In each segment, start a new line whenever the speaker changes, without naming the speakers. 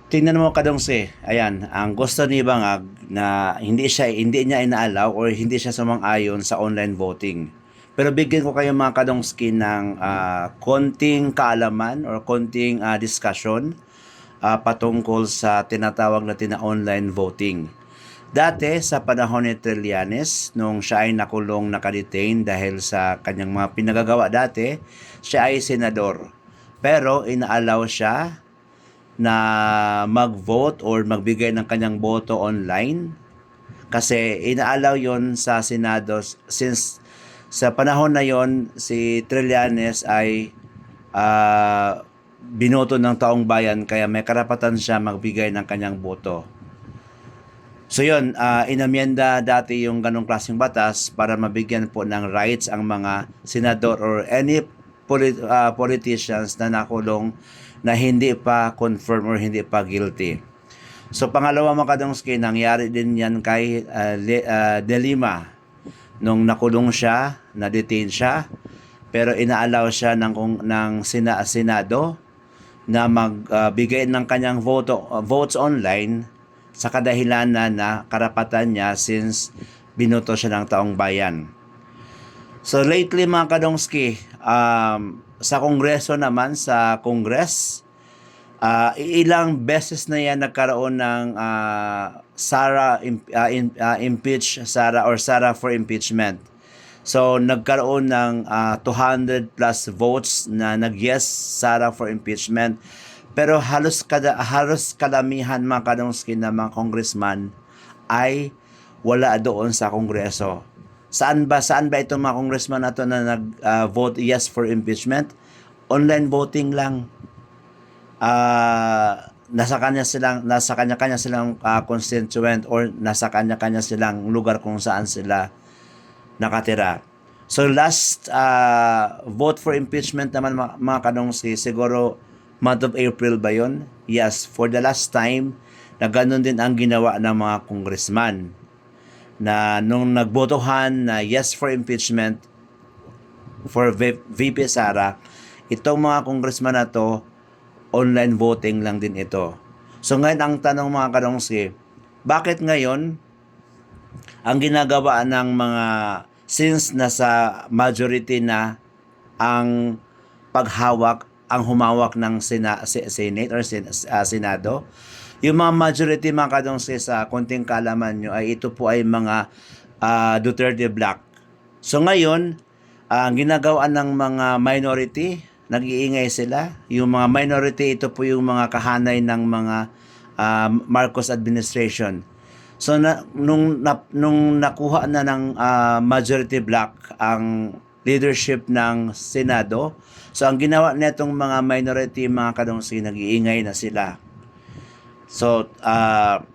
Tingnan mo kadongse, ayan, ang gusto ni Bangag na hindi niya inaalaw or hindi siya sumang-ayon sa online voting. Pero bigyan ko kayo mga kadongski ng konting kaalaman or konting discussion patungkol sa tinatawag natin na online voting. Dati, sa panahon ni Trillanes, nung siya ay nakulong nakadetain dahil sa kanyang mga pinagagawa dati, siya ay senador. Pero inaalaw siya na mag-vote or magbigay ng kanyang boto online kasi inaalaw yon sa Senado since sa panahon na yon si Trillanes ay binoto ng taong bayan kaya may karapatan siya magbigay ng kanyang boto. So yun, inamyenda dati yung ganong klaseng batas para mabigyan po ng rights ang mga senador or any politicians na nakulong na hindi pa confirm or hindi pa guilty. So pangalawa mga kadongski, nangyari din yan kay De Lima nung nakulong siya, na-detain siya, pero inaalaw siya ng Senado na magbigay ng kanyang votes online sa kadahilanan na karapatan niya since binoto siya ng taong bayan. So lately mga kadongski, sa Kongreso naman, sa Congress, ilang beses na yan nagkaroon ng impeach Sara or Sara for impeachment. So nagkaroon ng 200 plus votes na nag-yes Sara for impeachment. Pero halos kadamihan mga kadongski na mga congressman ay wala doon sa Kongreso. Saan ba itong mga congressman na to na nag-vote yes for impeachment? Online voting lang. Nasa kanya-kanya silang constituent or nasa kanya-kanya silang lugar kung saan sila nakatira. So last vote for impeachment naman mga kadongski, siguro month of April ba yon? Yes, for the last time na ganun din ang ginawa ng mga congressman na nung nagbotohan na yes for impeachment for VP Sara, itong mga congressman na to, online voting lang din ito. So ngayon ang tanong mga kadongski, bakit ngayon ang ginagawa ng mga since nasa majority na ang paghawak, ang humawak ng Senate or Senado, yung mga majority mga kadongsi sa konting kaalaman nyo ay ito po ay mga Duterte Black. So ngayon, ang ginagawa ng mga minority, nag-iingay sila. Yung mga minority, ito po yung mga kahanay ng mga Marcos administration. So nung nakuha na ng majority black ang leadership ng Senado, so ang ginawa nitong mga minority mga kadongsi, nag-iingay na sila. So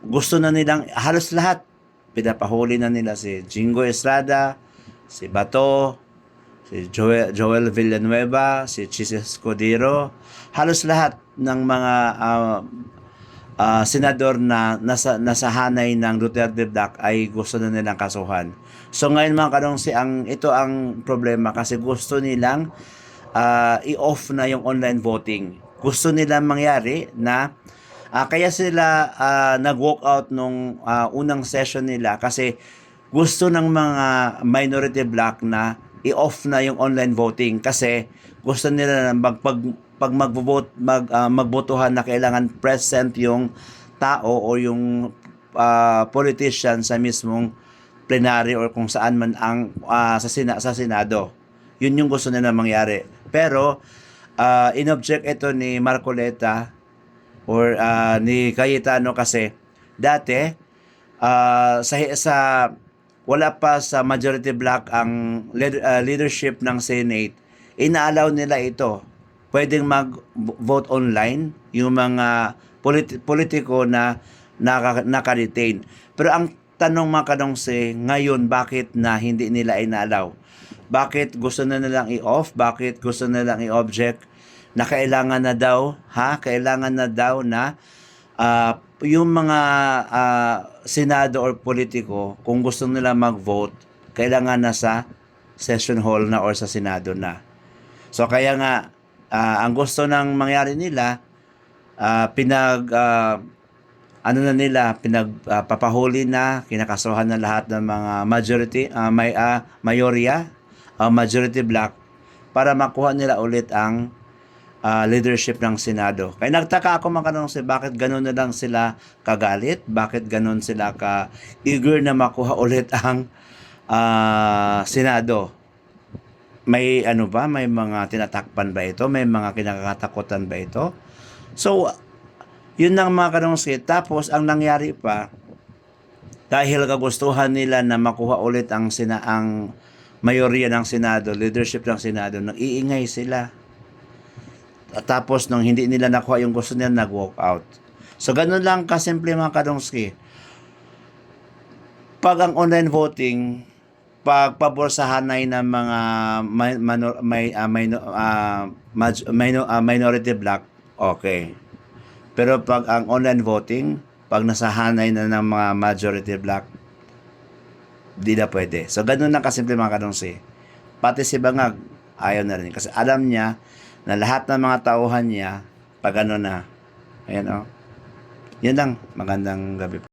gusto na nilang halos lahat, pinapahuli na nila si Jingo Estrada, si Bato, si Joel Villanueva, si Chis Escudero, halos lahat ng mga senador na nasa hanay ng Duterte Black ay gusto na nilang kasuhan. So ngayon mga kadongsi, ito ang problema kasi gusto nilang i-off na yung online voting. Gusto nilang mangyari na kaya sila nag-walk out nung unang session nila kasi gusto ng mga minority black na i-off na yung online voting kasi gusto nila na magbotohan na kailangan present yung tao o yung politician sa mismong plenary or kung saan man ang sa Senado. Yun yung gusto nila mangyari. Pero inobject ito ni Marcoleta or ni Cayetano kasi dati sa wala pa sa majority black ang leadership ng Senate, inaalaw nila ito. Pwedeng mag-vote online yung mga politiko na naka-retain. Pero ang tanong mga kadongse, ngayon bakit na hindi nila inaalaw? Bakit gusto na nilang i-off? Bakit gusto na nilang i-object? Na kailangan na daw, kailangan na daw na yung mga senado or politiko, kung gusto nila mag-vote, kailangan na sa session hall na or sa senado na. So kaya nga, ang gusto ng mangyari nila, ano na nila, papahuli na, kinakasuhan na lahat ng mga majority black para makuha nila ulit ang leadership ng Senado. Kaya nagtaka ako makanong bakit ganun na lang sila kagalit, bakit ganun sila ka-eager na makuha ulit ang Senado. May ano ba? May mga tinatakpan ba ito? May mga kinakatakutan ba ito? So, yun lang mga kanongsi. Tapos, ang nangyari pa, dahil kagustuhan nila na makuha ulit ang mayorya ng Senado, leadership ng Senado, nag-iingay sila. Tapos, nung hindi nila nakuha yung gusto nila, nag-walk out. So, ganun lang kasimple mga kanongsi. Pag ang online voting, pag pabor sa hanay ng mga minority black, okay. Pero pag ang online voting, pag nasa hanay na ng mga majority black, di na pwede. So, ganun lang kasimple mga kanongsi. Pati si Bangag, ayaw na rin. Kasi alam niya na lahat ng mga tauhan niya, pag ano na, ayan o. Yun lang, magandang gabi po.